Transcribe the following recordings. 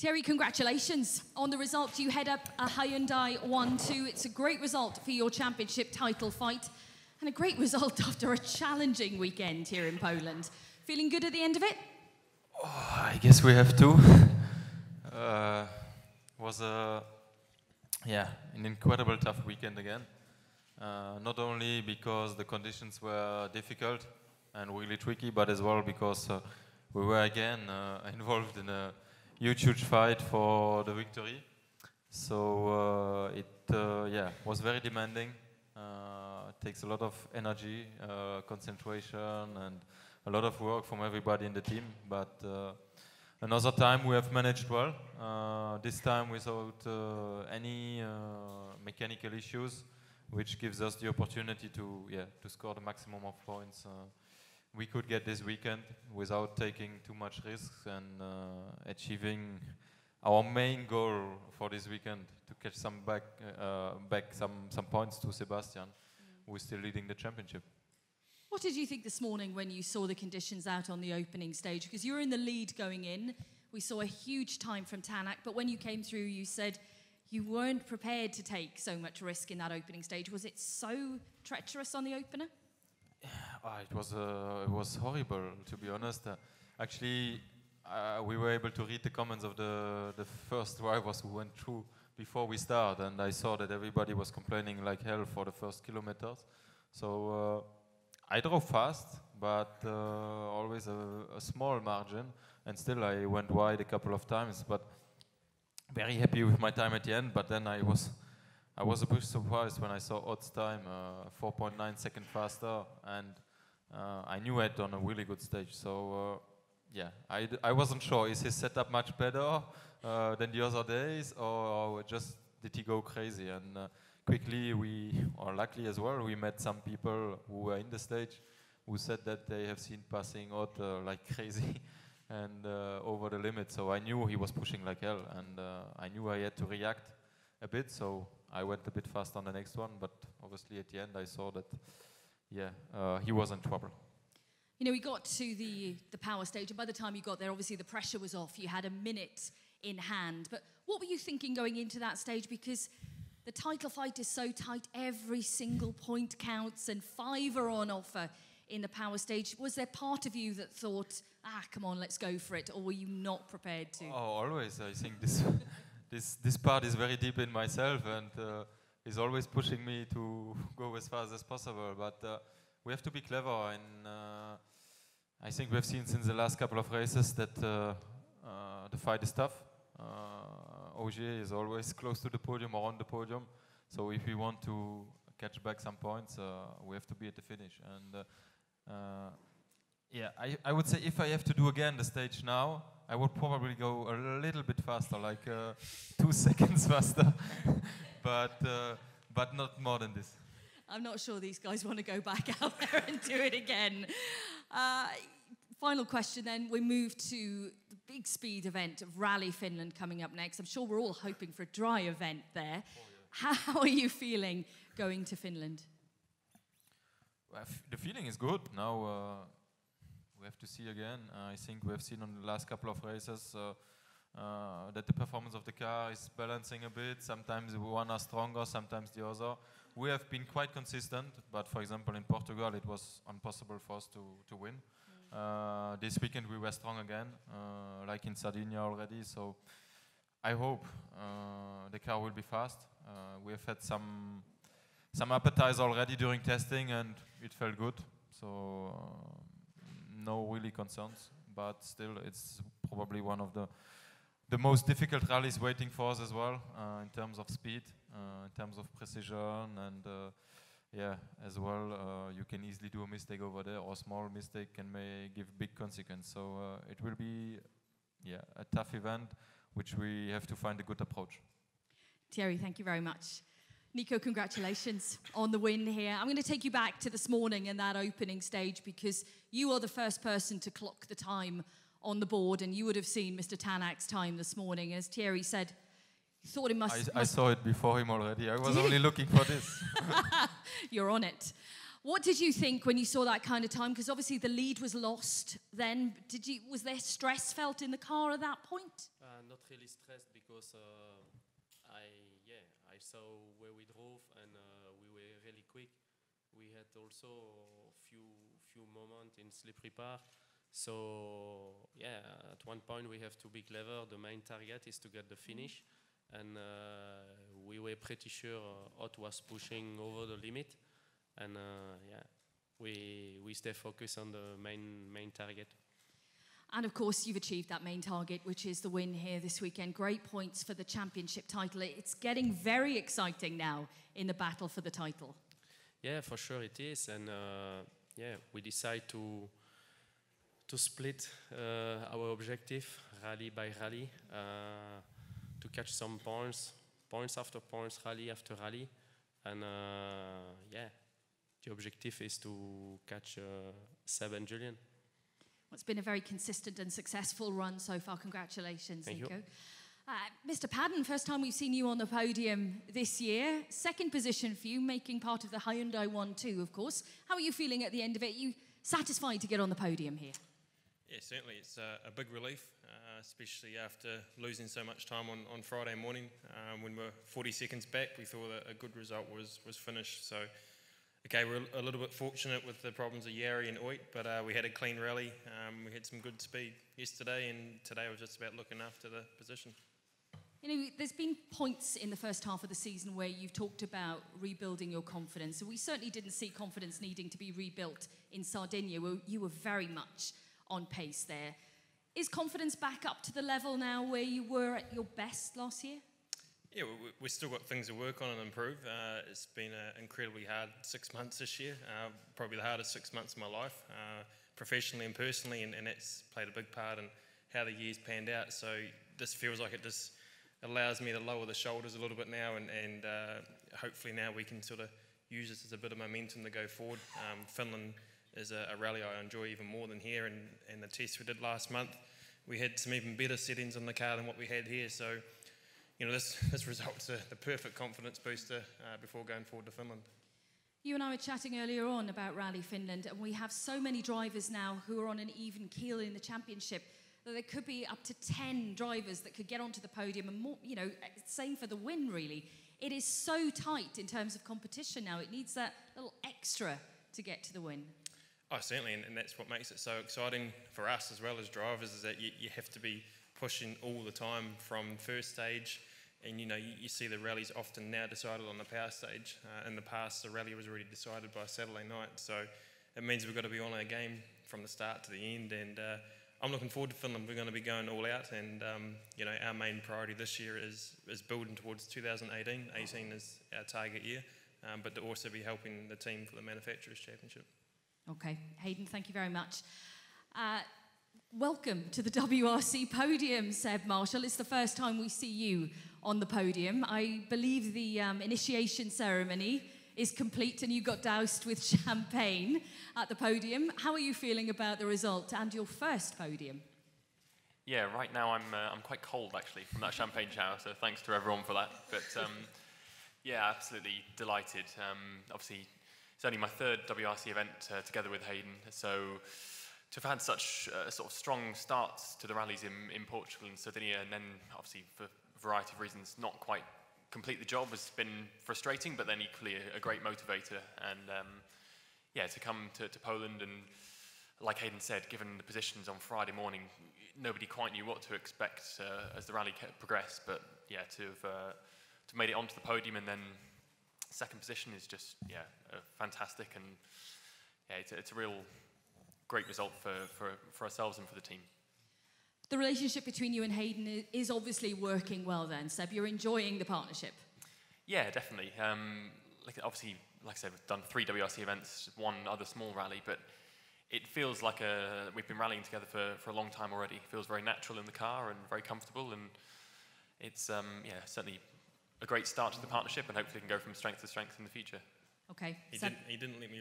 Thierry, congratulations on the result. You head up a Hyundai 1-2. It's a great result for your championship title fight and a great result after a challenging weekend here in Poland. Feeling good at the end of it? Oh, I guess we have to. Was an incredible tough weekend again. Not only because the conditions were difficult and really tricky, but as well because we were again involved in a huge fight for the victory. So it was very demanding. It takes a lot of energy, concentration, and a lot of work from everybody in the team. But another time we have managed well. This time without any mechanical issues, which gives us the opportunity to score the maximum of points we could get this weekend without taking too much risks and achieving our main goal for this weekend, to catch some some points to Sebastian, who is still leading the championship. What did you think this morning when you saw the conditions out on the opening stage? Because you were in the lead going in. We saw a huge time from Tanak, but when you came through, you said you weren't prepared to take so much risk in that opening stage. Was it so treacherous on the opener? It was horrible, to be honest. Actually, we were able to read the comments of the first drivers who went through before we start, and I saw that everybody was complaining like hell for the first kilometers. So I drove fast, but always a small margin, and still I went wide a couple of times, but very happy with my time at the end. But then I was a bit surprised when I saw Odd's time, 4.9 seconds faster, and I knew it on a really good stage. So I wasn't sure, is his setup much better than the other days, or just did he go crazy? And quickly luckily as well, we met some people who were in the stage who said that they have seen passing Odd like crazy and over the limit. So I knew he was pushing like hell, and I knew I had to react a bit, so I went a bit fast on the next one, but obviously at the end I saw that, he was in trouble. You know, we got to the power stage, and by the time you got there, obviously the pressure was off. You had a minute in hand. But what were you thinking going into that stage? Because the title fight is so tight, every single point counts, and 5 are on offer in the power stage. Was there part of you that thought, come on, let's go for it, or were you not prepared to? Oh, always. I think this part is very deep in myself, and is always pushing me to go as fast as possible. But we have to be clever, and I think we have seen since the last couple of races that the fight is tough. Ogier is always close to the podium or on the podium, so if we want to catch back some points, we have to be at the finish. And I would say if I have to do again the stage now, I would probably go a little bit faster, like 2 seconds faster, but not more than this. I'm not sure these guys want to go back out there and do it again. Final question then, we move to the big speed event of Rally Finland coming up next. I'm sure we're all hoping for a dry event there. How are you feeling going to Finland? Well, the feeling is good. Now we have to see again. I think we have seen on the last couple of races that the performance of the car is balancing a bit. Sometimes one are stronger, sometimes the other. We have been quite consistent, but for example in Portugal it was impossible for us to win. This weekend we were strong again, like in Sardinia already, so I hope the car will be fast. We have had some appetizer already during testing and it felt good, so no really concerns, but still it's probably one of the most difficult rallies waiting for us as well, in terms of speed, in terms of precision, and as well, you can easily do a mistake over there, or a small mistake may give big consequence. So it will be a tough event, which we have to find a good approach. Thierry, thank you very much. Nico, congratulations on the win here. I'm going to take you back to this morning and that opening stage, because you are the first person to clock the time on the board, and you would have seen Mr. Tanak's time this morning. As Thierry said, you thought it must... I saw it before him already. I was only looking for this. You're on it. What did you think when you saw that kind of time? Because obviously the lead was lost then. Was there stress felt in the car at that point? Not really stressed because I saw where we drove and we were really quick. We had also a few moments in slippery part. So yeah, at one point we have to be clever. The main target is to get the finish, and we were pretty sure Ott was pushing over the limit, and yeah, we stay focused on the main target. And of course, you've achieved that main target, which is the win here this weekend. Great points for the championship title. It's getting very exciting now in the battle for the title. Yeah, for sure it is, and yeah, we decide to split our objective, rally by rally, to catch some points after points, rally after rally, and yeah, the objective is to catch Seb and Julian. Well, it's been a very consistent and successful run so far. Congratulations, Thank Nico. you. Mr. Padden, first time we've seen you on the podium this year. Second position for you, making part of the Hyundai 1-2, of course. How are you feeling at the end of it? Are you satisfied to get on the podium here? Yeah, certainly. It's a big relief, especially after losing so much time on Friday morning. When we were 40 seconds back, we thought that a good result was finished. So, okay, we're a little bit fortunate with the problems of Jari and Oit, but we had a clean rally. We had some good speed yesterday, and today was just about looking after the position. You know, there's been points in the first half of the season where you've talked about rebuilding your confidence. And we certainly didn't see confidence needing to be rebuilt in Sardinia, where you were very much on pace there. Is confidence back up to the level now where you were at your best last year? Yeah, we've still got things to work on and improve. It's been an incredibly hard 6 months this year, probably the hardest 6 months of my life, professionally and personally, and that's played a big part in how the year's panned out. So this feels like it just allows me to lower the shoulders a little bit now, and hopefully now we can sort of use this as a bit of momentum to go forward. Finland is a rally I enjoy even more than here, and the test we did last month, we had some even better settings on the car than what we had here. So, you know, this result's the perfect confidence booster before going forward to Finland. You and I were chatting earlier on about Rally Finland, and we have so many drivers now who are on an even keel in the championship that there could be up to 10 drivers that could get onto the podium, and more, you know, same for the win, really. It is so tight in terms of competition now. It needs that little extra to get to the win. Oh, certainly, and that's what makes it so exciting for us as well as drivers, is that you have to be pushing all the time from first stage. And you know, you see the rallies often now decided on the power stage. In the past, the rally was already decided by Saturday night. So it means we've got to be on our game from the start to the end. And I'm looking forward to Finland. We're going to be going all out. And you know, our main priority this year is building towards 2018. 18 is our target year, but to also be helping the team for the Manufacturers' Championship. Okay, Hayden, thank you very much. Welcome to the WRC podium, Seb Marshall. It's the first time we see you on the podium. I believe the initiation ceremony is complete and you got doused with champagne at the podium. How are you feeling about the result and your first podium? Yeah, right now I'm quite cold actually from that champagne shower, so thanks to everyone for that. But yeah, absolutely delighted. Obviously, it's only my third WRC event together with Hayden, so to have had such sort of strong starts to the rallies in Portugal and Sardinia, and then obviously for a variety of reasons not quite complete the job has been frustrating, but then equally a great motivator. And yeah, to come to Poland, and like Hayden said, given the positions on Friday morning, nobody quite knew what to expect as the rally progressed. But yeah, to have made it onto the podium and then second position is just fantastic, and yeah, it's a real great result for ourselves and for the team. The relationship between you and Hayden is obviously working well then, Seb. You're enjoying the partnership. Yeah, definitely. Obviously, like I said, we've done 3 WRC events, 1 other small rally, but it feels like we've been rallying together for a long time already. It feels very natural in the car and very comfortable, and it's certainly a great start to the partnership, and hopefully can go from strength to strength in the future. Okay. He didn't let me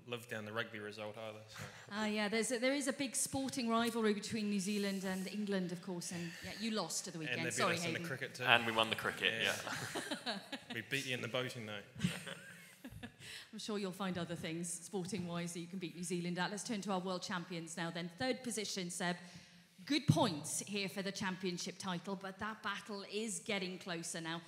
live down the rugby result either. So. Yeah, there is a big sporting rivalry between New Zealand and England, of course, and yeah, you lost at the weekend. And they Sorry, beat us in Hayden. the cricket too. And we won the cricket, yeah. We beat you in the boating though. I'm sure you'll find other things, sporting-wise, that you can beat New Zealand at. Let's turn to our world champions now then. Third position, Seb. Good points here for the championship title, but that battle is getting closer now.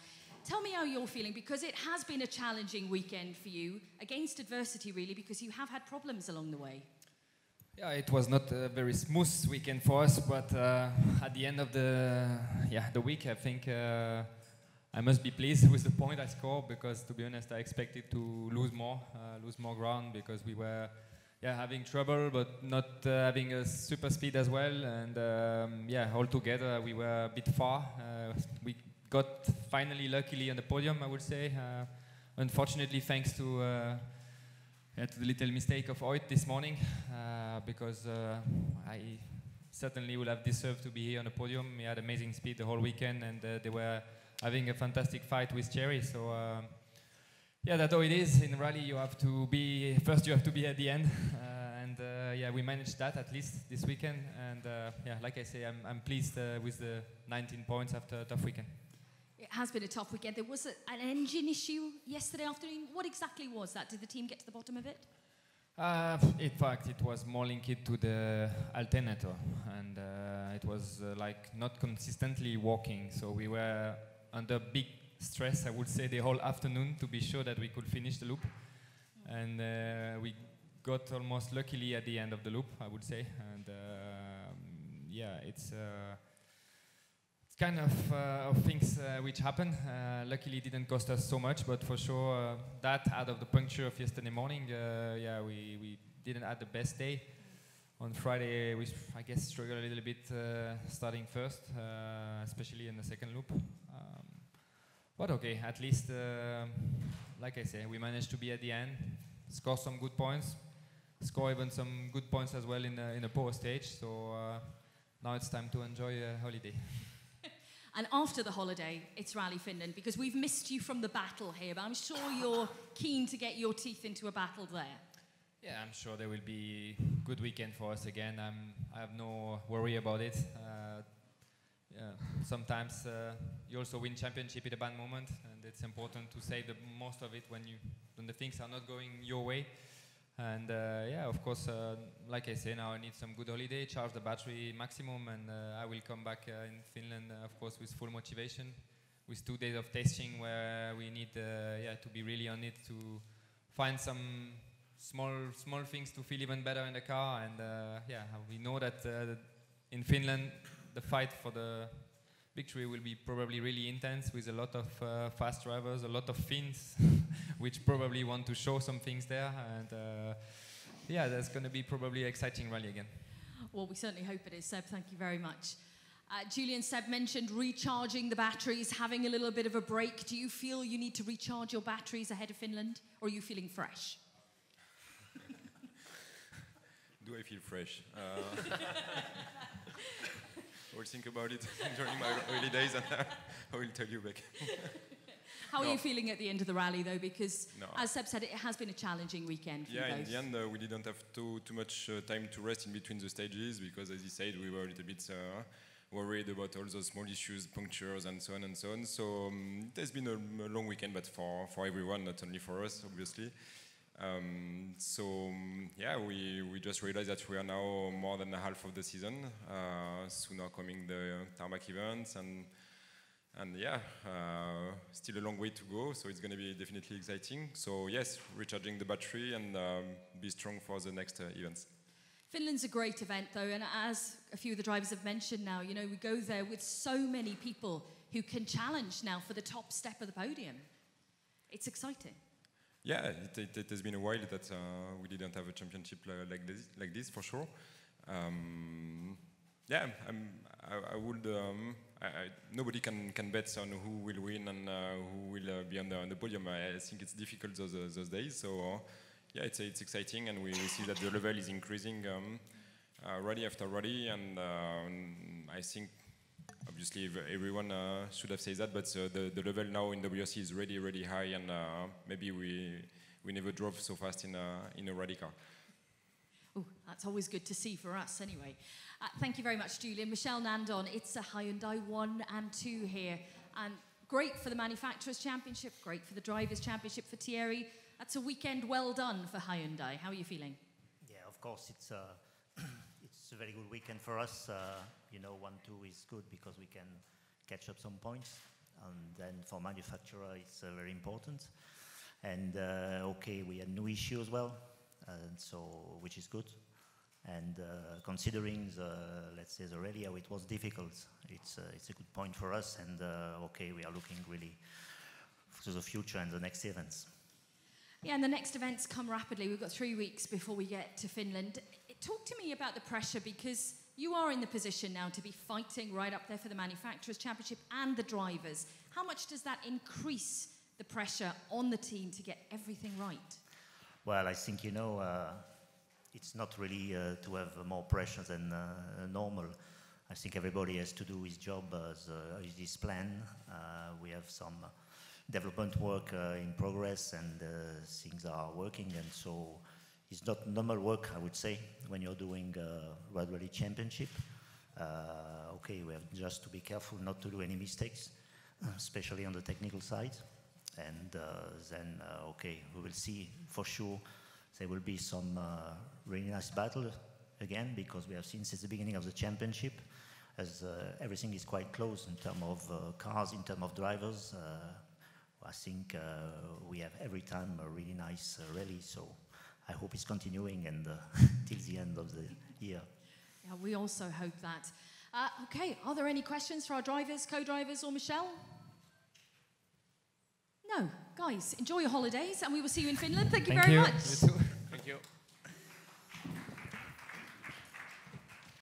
Tell me how you're feeling, because it has been a challenging weekend for you, against adversity really, because you have had problems along the way. Yeah, it was not a very smooth weekend for us, but at the end of the week, I think I must be pleased with the point I scored, because to be honest, I expected to lose more ground, because we were having trouble, but not having a super speed as well, and altogether we were a bit far. We got finally luckily on the podium, I would say. Unfortunately, thanks to the little mistake of Oit this morning, because I certainly would have deserved to be here on the podium. He had amazing speed the whole weekend, and they were having a fantastic fight with Cherry. So that's how it is in rally. You have to be first. You have to be at the end, we managed that at least this weekend. And like I say, I'm pleased with the 19 points after a tough weekend. It has been a tough weekend. There was an engine issue yesterday afternoon. What exactly was that? Did the team get to the bottom of it? In fact, it was more linked to the alternator, and it was not consistently working. So we were under big stress, I would say, the whole afternoon to be sure that we could finish the loop. And we got almost luckily at the end of the loop, I would say. And it's kind of things which happen. Luckily, it didn't cost us so much, but for sure, that out of the puncture of yesterday morning, we didn't have the best day. On Friday, we, I guess, struggled a little bit starting first, especially in the second loop. But okay, at least, like I say, we managed to be at the end, score some good points, score even some good points as well in the power stage. So now it's time to enjoy a holiday. And after the holiday, it's Rally Finland, because we've missed you from the battle here, but I'm sure you're keen to get your teeth into a battle there. Yeah, I'm sure there will be a good weekend for us again. I have no worry about it. Sometimes you also win championship at a bad moment, and it's important to save the most of it when the things are not going your way. And of course, like I say, now I need some good holiday, charge the battery maximum, and I will come back in Finland, of course, with full motivation, with 2 days of testing where we need to be really on it to find some small things to feel even better in the car. And we know that in Finland, the fight for the victory will be probably really intense, with a lot of fast drivers, a lot of Finns, which probably want to show some things there. And that's going to be probably an exciting rally again. Well, we certainly hope it is, Seb. Thank you very much. Julian, Seb mentioned recharging the batteries, having a little bit of a break. Do you feel you need to recharge your batteries ahead of Finland, or are you feeling fresh? Do I feel fresh? I will think about it during my early days, and I will tell you back. How are you feeling at the end of the rally, though? Because, as Seb said, it has been a challenging weekend for you both. In the end, we didn't have too much time to rest in between the stages, because, as he said, we were a little bit worried about all those small issues, punctures, and so on and so on. So it has been a long weekend, but for everyone, not only for us, obviously. We just realized that we are now more than half of the season. Soon are coming the tarmac events, and still a long way to go. So it's going to be definitely exciting. So yes, recharging the battery and be strong for the next events. Finland's a great event, though, and as a few of the drivers have mentioned now, we go there with so many people who can challenge now for the top step of the podium. It's exciting. Yeah, it has been a while that we didn't have a championship like this, for sure. Nobody can bet on who will win and who will be on the podium. I think it's difficult those days. So it's exciting, and we see that the level is increasing rally after rally, and I think obviously everyone should have said that, but the level now in WRC is really, really high, and maybe we never drove so fast in a rally car. Oh, that's always good to see for us anyway. Thank you very much, Julian. Michelle Nandon, it's a Hyundai 1 and 2 here, and great for the Manufacturers' Championship, great for the Drivers' Championship for Thierry, that's a weekend well done for Hyundai. How are you feeling? Yeah, of course, it's it's a very good weekend for us. You know, 1-2 is good because we can catch up some points, and then for manufacturer, it's very important. And okay, we had no issue as well, and so which is good. And considering let's say the rally, how it was difficult, it's a good point for us. And okay, we are looking really to the future and the next events. Yeah, and the next events come rapidly. We've got 3 weeks before we get to Finland. Talk to me about the pressure, because you are in the position now to be fighting right up there for the Manufacturers' Championship and the drivers. How much does that increase the pressure on the team to get everything right? Well, I think, you know, it's not really to have more pressure than normal. I think everybody has to do his job as his plan. We have some development work in progress, and things are working, and so it's not normal work, I would say, when you're doing World Rally Championship. Okay, we have just to be careful not to do any mistakes, especially on the technical side. And then, okay, we will see for sure. There will be some really nice battle again, because we have seen since the beginning of the championship, as everything is quite close in terms of cars, in terms of drivers. I think we have every time a really nice rally, so I hope it's continuing and till the end of the year. Yeah, we also hope that. Okay, are there any questions for our drivers, co-drivers, or Michelle? No, guys, enjoy your holidays, and we will see you in Finland. Thank you very much. You too. Thank you.